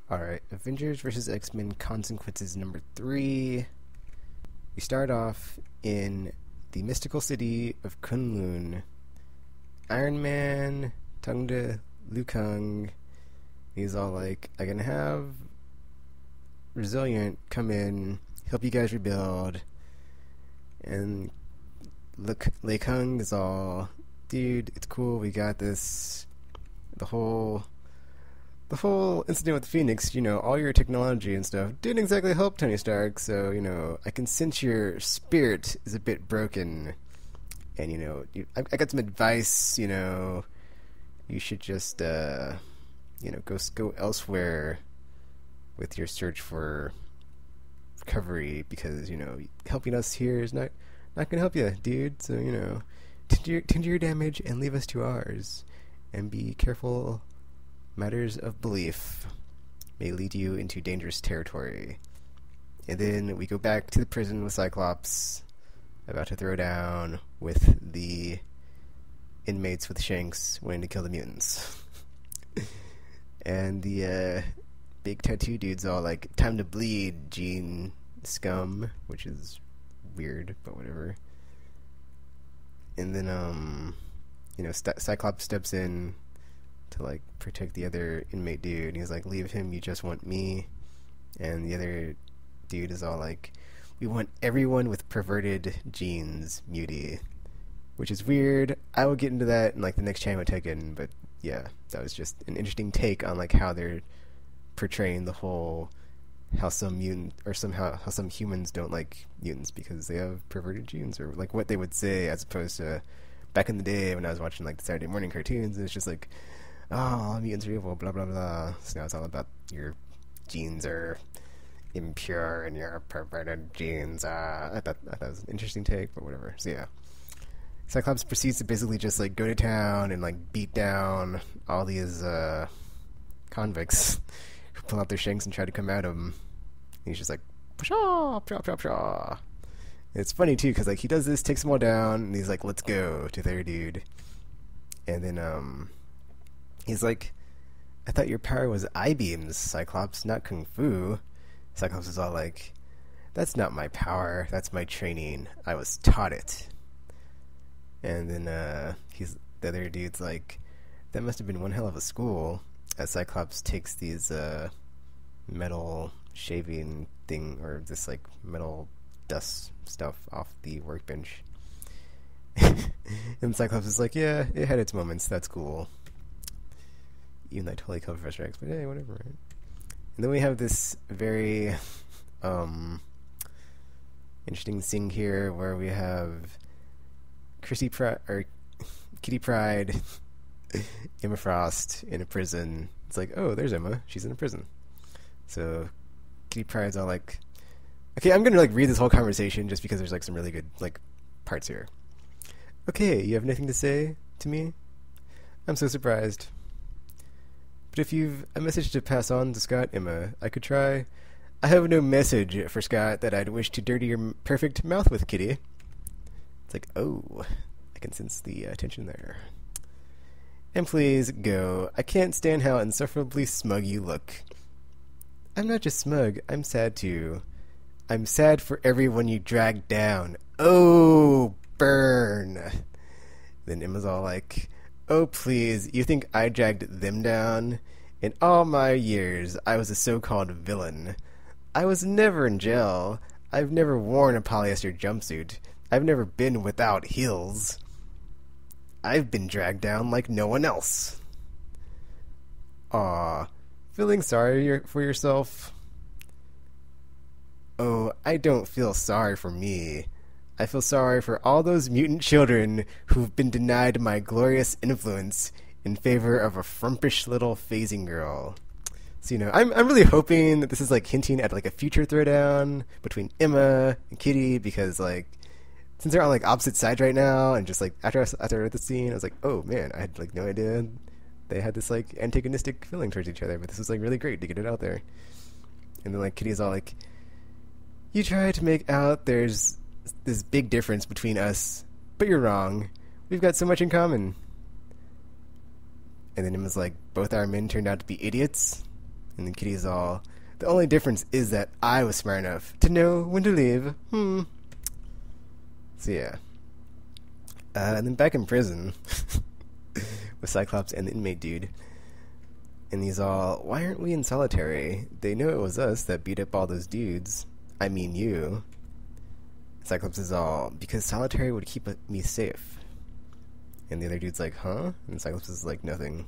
Alright, Avengers vs. X-Men Consequences number 3. We start off in the mystical city of Kunlun. Iron Man, Tungda, Liu Kang, he's all like, I can have Resilient come in, help you guys rebuild. And Lei Kung is all, dude, it's cool, we got this. The whole incident with Phoenix, all your technology and stuff didn't exactly help Tony Stark, so, I can sense your spirit is a bit broken. And, I got some advice, you should just, go elsewhere with your search for recovery, because, helping us here is not gonna help you, dude. So, tend to your damage and leave us to ours. And be careful. Matters of belief may lead you into dangerous territory. And then we go back to the prison with Cyclops, about to throw down with the inmates with shanks wanting to kill the mutants. And the big tattoo dude's all like, time to bleed, Gene scum, which is weird, but whatever. And then, Cyclops steps in to protect the other inmate dude, and he's like, leave him, you just want me. And the other dude is all like, we want everyone with perverted genes, mutie, which is weird. I will get into that in the next channel taken, but yeah, that was just an interesting take on how they're portraying the whole how some humans don't like mutants because they have perverted genes, or what they would say, as opposed to back in the day when I was watching the Saturday morning cartoons, and it's just oh, all mutants are evil, blah blah blah. So now it's all about your genes are impure and your perverted genes. I thought that was an interesting take, but whatever. So yeah, Cyclops proceeds to basically just go to town and beat down all these convicts who pull out their shanks and try to come at him. And he's just like, pshaw, pshaw, pshaw, pshaw. It's funny too, because he does this, takes them all down, and he's like, let's go, to their dude. And then he's like, I thought your power was I-beams, Cyclops, not Kung Fu. Cyclops is all like, that's not my power, that's my training. I was taught it. And then the other dude's like, that must have been one hell of a school. As Cyclops takes these metal shaving thing, or this metal dust stuff off the workbench. And Cyclops is like, yeah, it had its moments, that's cool. Even though I totally killed Professor X, but hey, whatever, right? And then we have this very interesting scene here where we have Kitty Pryde, Emma Frost in a prison. It's like, oh, there's Emma, she's in a prison. So Kitty Pryde's all like, okay, I'm gonna read this whole conversation just because there's some really good parts here. Okay, you have nothing to say to me? I'm so surprised. But if you've a message to pass on to Scott, Emma, I could try. I have no message for Scott that I'd wish to dirty your perfect mouth with, Kitty. It's like, oh, I can sense the tension there. And please, go. I can't stand how insufferably smug you look. I'm not just smug, I'm sad too. I'm sad for everyone you dragged down. Oh, burn. Then Emma's all like, oh, please, you think I dragged them down? In all my years, I was a so-called villain. I was never in jail. I've never worn a polyester jumpsuit. I've never been without heels. I've been dragged down like no one else. Aw, feeling sorry for yourself? Oh, I don't feel sorry for me. I feel sorry for all those mutant children who've been denied my glorious influence in favor of a frumpish little phasing girl. So, I'm really hoping that this is hinting at a future throwdown between Emma and Kitty, because since they're on opposite sides right now, and just after I read the scene, I was like, oh man, I had no idea they had this antagonistic feeling towards each other, but this was really great to get it out there. And then Kitty's all like, you try to make out there's this big difference between us, but you're wrong. We've got so much in common. And then Emma's like, both our men turned out to be idiots. And then Kitty's all, the only difference is that I was smart enough to know when to leave. So yeah. And then back in prison with Cyclops and the inmate dude. And he's all, why aren't we in solitary? They know it was us that beat up all those dudes. I mean you. Cyclops is all, because solitary would keep me safe. And the other dude's like, huh? And Cyclops is like, nothing.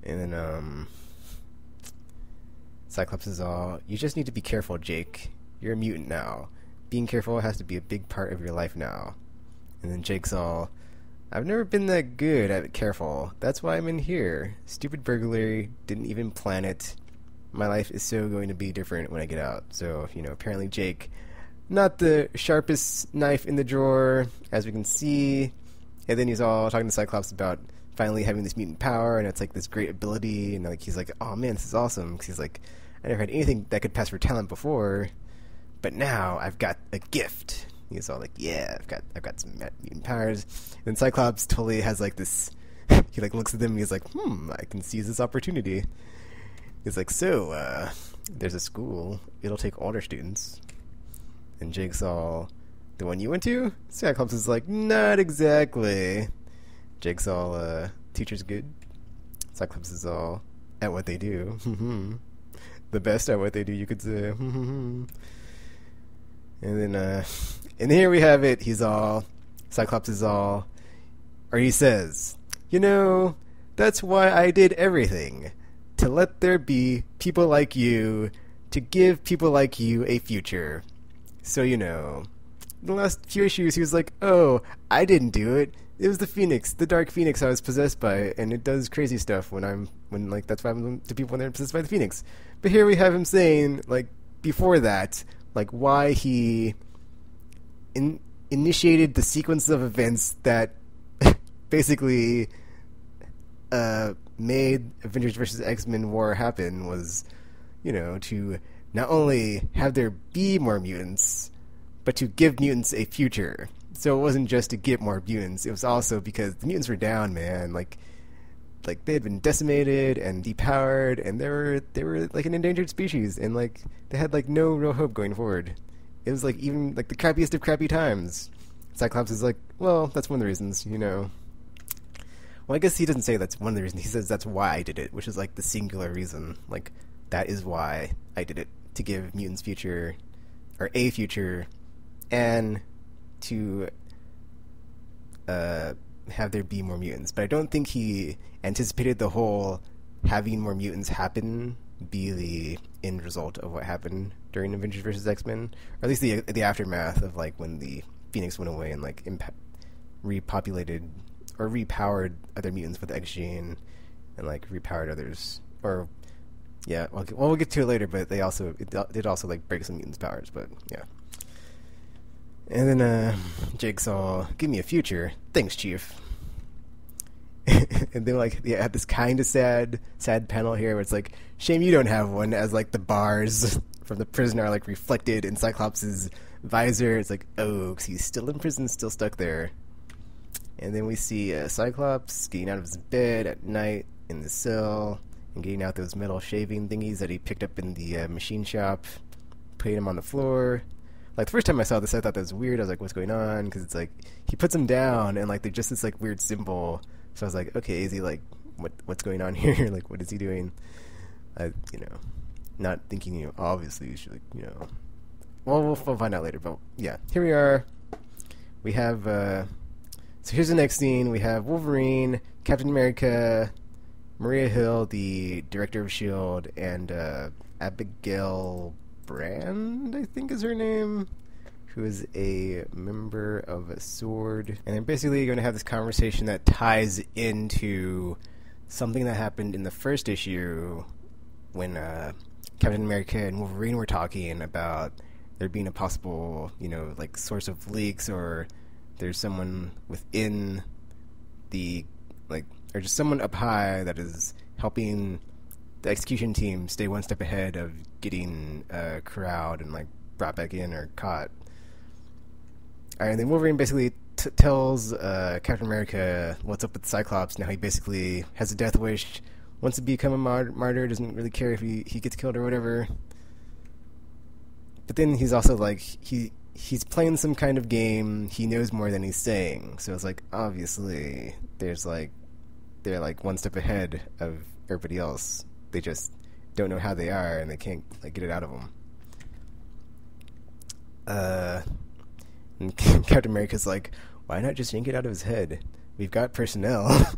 And then, Cyclops is all, you just need to be careful, Jake. You're a mutant now. Being careful has to be a big part of your life now. And then Jake's all, I've never been that good at careful. That's why I'm in here. Stupid burglary. Didn't even plan it. My life is so going to be different when I get out. So, apparently Jake, not the sharpest knife in the drawer, as we can see. And then he's all talking to Cyclops about finally having this mutant power, and it's like this great ability. And he's like, oh man, this is awesome. Because he's like, I never had anything that could pass for talent before. But now I've got a gift. He's all like, yeah, I've got some mutant powers. And Cyclops totally has like this, he like looks at them and he's like, I can seize this opportunity. He's like, so, there's a school. It'll take older students. And Jake's all, the one you went to? Cyclops is like, not exactly. Jake's all, teacher's good. Cyclops is all, at what they do. The best at what they do, you could say. And then, and here we have it. He's all, Cyclops is all, or he says, that's why I did everything. To let there be people like you, to give people like you a future. So, the last few issues he was like, oh, I didn't do it. It was the Phoenix, the Dark Phoenix I was possessed by, and it does crazy stuff that's why I'm to people when they're possessed by the Phoenix. But here we have him saying, before that, why he initiated the sequence of events that basically made Avengers vs. X-Men War happen was, to not only have there be more mutants, but to give mutants a future. So it wasn't just to get more mutants, it was also because the mutants were down, man. They had been decimated and depowered, and they were like an endangered species, and they had no real hope going forward. It was even the crappiest of crappy times. Cyclops is like, well, that's one of the reasons, Well, I guess he doesn't say that's one of the reasons. He says that's why I did it, which is the singular reason. That is why I did it, to give mutants future, or a future, and to have there be more mutants. But I don't think he anticipated the whole having more mutants happen be the end result of what happened during Avengers vs. X-Men, or at least the aftermath of when the Phoenix went away and repopulated or repowered other mutants with the X gene and repowered others. Or yeah, we'll get to it later. But it did also break some mutants' powers. But yeah. And then Jake's all, give me a future. Thanks, Chief. And then had this kind of sad panel here where it's shame you don't have one, as the bars from the prison are reflected in Cyclops' visor. It's oh, because he's still in prison, still stuck there. And then we see Cyclops getting out of his bed at night in the cell and getting out those metal shaving thingies that he picked up in the machine shop, putting them on the floor. The first time I saw this, I thought that was weird. I was what's going on? Because it's he puts them down, and they're just this weird symbol. So I was okay, is he what's going on here? What is he doing? Not thinking, obviously you should, well, we'll find out later. But yeah, here we are. We have, so here's the next scene. We have Wolverine, Captain America, Maria Hill, the director of S.H.I.E.L.D., and Abigail Brand, I think is her name, who is a member of S.W.O.R.D. And they're basically going to have this conversation that ties into something that happened in the first issue when Captain America and Wolverine were talking about there being a possible, source of leaks, or there's someone within the, or just someone up high that is helping the execution team stay one step ahead of getting corralled and brought back in or caught. Alright, and then Wolverine basically tells Captain America what's up with Cyclops. Now he basically has a death wish, wants to become a martyr, doesn't really care if he gets killed or whatever. But then he's also like, he's playing some kind of game. He knows more than he's saying. So it's like, obviously, they're like one step ahead of everybody else. They just don't know how they are, and they can't like get it out of them. And Captain America's like, why not just yank it out of his head? We've got personnel.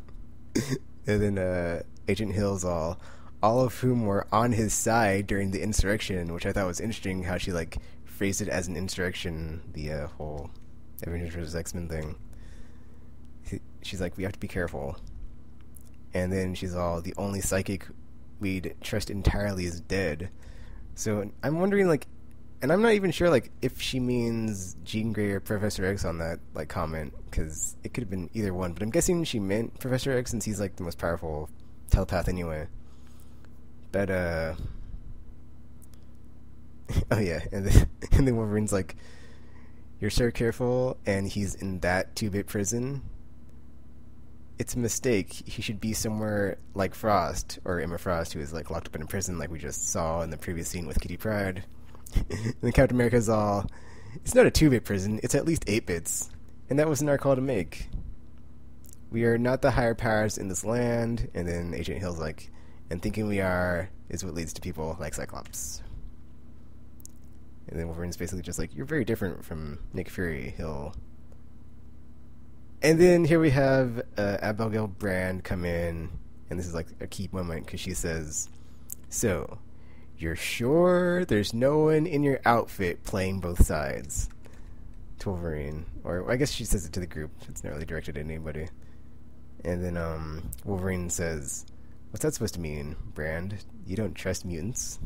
And then Agent Hill's all of whom were on his side during the insurrection, which I thought was interesting how she like phrased it as an insurrection, the whole Avengers vs. X-Men thing. She's like, we have to be careful. And then she's all, the only psychic we'd trust entirely is dead. So I'm wondering, like, and I'm not even sure, like, if she means Jean Grey or Professor X on that, like, comment, because it could have been either one, but I'm guessing she meant Professor X since he's, like, the most powerful telepath anyway. But, oh yeah, and then Wolverine's like, you're so careful, and he's in that 2-bit prison. It's a mistake. He should be somewhere like Frost, or Emma Frost, who is, like, locked up in a prison like we just saw in the previous scene with Kitty Pryde. And then Captain America's all, it's not a 2-bit prison, it's at least 8 bits. And that wasn't our call to make. We are not the higher powers in this land. And then Agent Hill's like, and thinking we are is what leads to people like Cyclops. And then Wolverine's basically just like, you're very different from Nick Fury, Hill. And then here we have Abigail Brand come in, and this is like a key moment because she says, so, you're sure there's no one in your outfit playing both sides? To Wolverine. Or I guess she says it to the group. It's not really directed at anybody. And then Wolverine says, what's that supposed to mean, Brand? You don't trust mutants?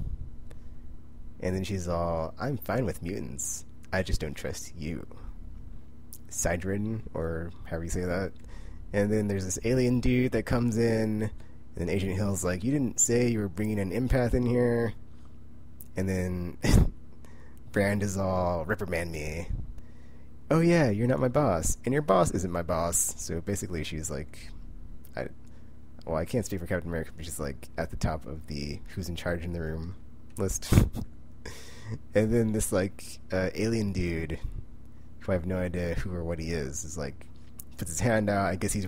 And then she's all, I'm fine with mutants. I just don't trust you. Side-ridden, or however you say that. And then there's this alien dude that comes in, and then Agent Hill's like, you didn't say you were bringing an empath in here. And then Brand is all, reprimand me. Oh yeah, you're not my boss. And your boss isn't my boss. So basically she's like, I can't speak for Captain America, but she's like at the top of the who's in charge in the room list. And then this like alien dude, who I have no idea who or what he is like, puts his hand out. I guess he's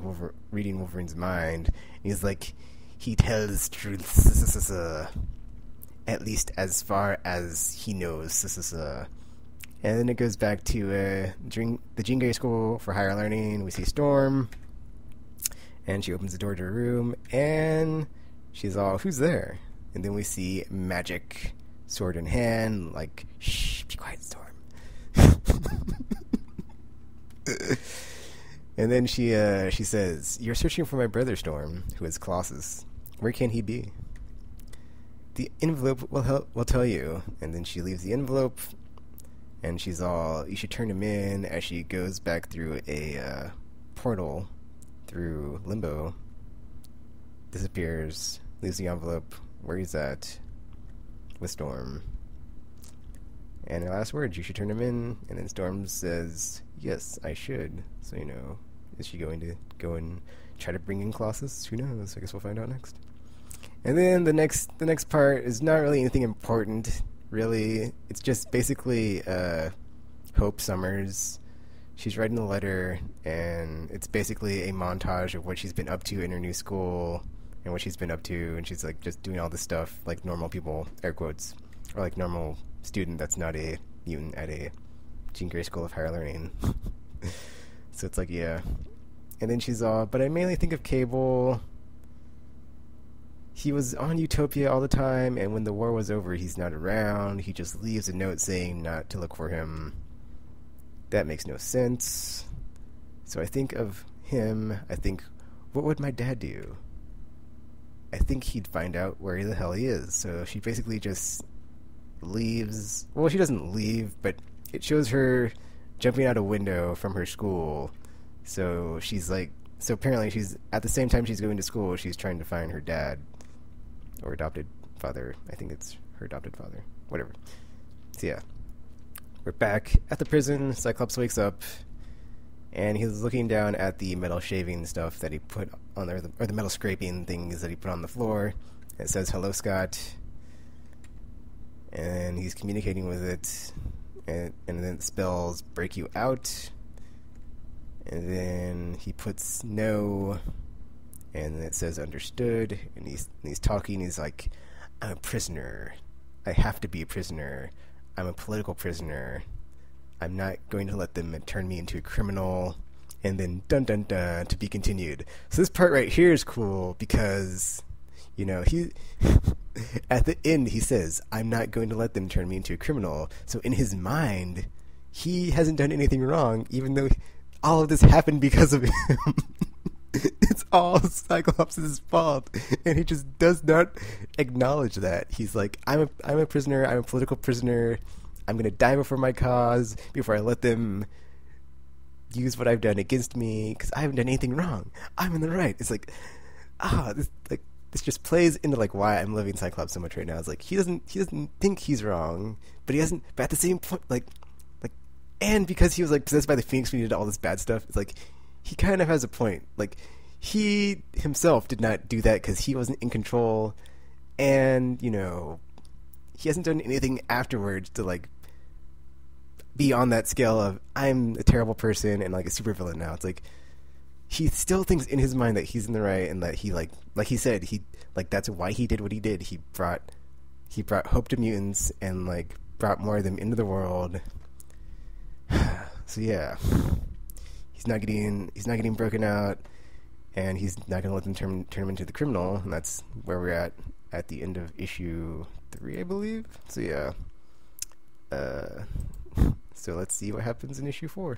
reading Wolverine's mind. And he's like, he tells truths. At least as far as he knows. And then it goes back to during the Jean Grey School for Higher Learning. We see Storm, and she opens the door to her room, and she's all, who's there? And then we see Magic, sword in hand, like, shh, be quiet, Storm. And then she says, you're searching for my brother, Storm, who is Colossus. Where can he be? The envelope will tell you. And then she leaves the envelope, and she's all, you should turn him in, as she goes back through a portal through limbo, disappears, leaves the envelope where he's at with Storm. And her last words, you should turn him in. And then Storm says, yes, I should. So, is she going to go and try to bring in Colossus? Who knows? I guess we'll find out next. And then the next part is not really anything important, really. It's just basically Hope Summers. She's writing a letter, and it's basically a montage of what she's been up to in her new school and what she's been up to, and she's like just doing all this stuff like normal people, air quotes, or like normal student that's not a mutant at a Jean Grey School of Higher Learning. So it's like, yeah. And then she's all, but I mainly think of Cable. He was on Utopia all the time, and when the war was over, he's not around. He just leaves a note saying not to look for him. That makes no sense. So I think of him. I think, what would my dad do? I think he'd find out where the hell he is. So she basically just leaves. Well, she doesn't leave, but it shows her jumping out a window from her school. So she's like, so apparently she's, at the same time she's going to school, she's trying to find her dad. Or adopted father. I think it's her adopted father. Whatever. So yeah. We're back at the prison. Cyclops wakes up. and he was looking down at the metal shaving stuff that he put on there, or the metal scraping things that he put on the floor. It says, "Hello, Scott," and he's communicating with it, and then it spells "break you out," and then he puts "no," and then it says "understood," and he's talking. He's like, "I'm a prisoner. I have to be a prisoner. I'm a political prisoner. I'm not going to let them turn me into a criminal," and then dun dun dun, to be continued. So this part right here is cool because, you know, he at the end he says, "I'm not going to let them turn me into a criminal." So in his mind, he hasn't done anything wrong, even though all of this happened because of him. It's all Cyclops' fault, and he just does not acknowledge that. He's like, I'm a prisoner. I'm a political prisoner. I'm gonna die before my cause, before I let them use what I've done against me, because I haven't done anything wrong. I'm in the right. It's like, this just plays into like why I'm loving Cyclops so much right now. It's like he doesn't think he's wrong, but he doesn't. But at the same point, and because he was like possessed by the Phoenix when he did all this bad stuff, it's like he kind of has a point. Like, he himself did not do that because he wasn't in control, and, you know, he hasn't done anything afterwards to, like, be on that scale of, I'm a terrible person and, like, a supervillain now. It's like, he still thinks in his mind that he's in the right, and that he, like he said, that's why he did what he did. He brought hope to mutants and, like, brought more of them into the world. So, yeah. He's not getting broken out, and he's not going to let them turn him into the criminal, and that's where we're at the end of issue 3, I believe. So yeah, so let's see what happens in issue 4.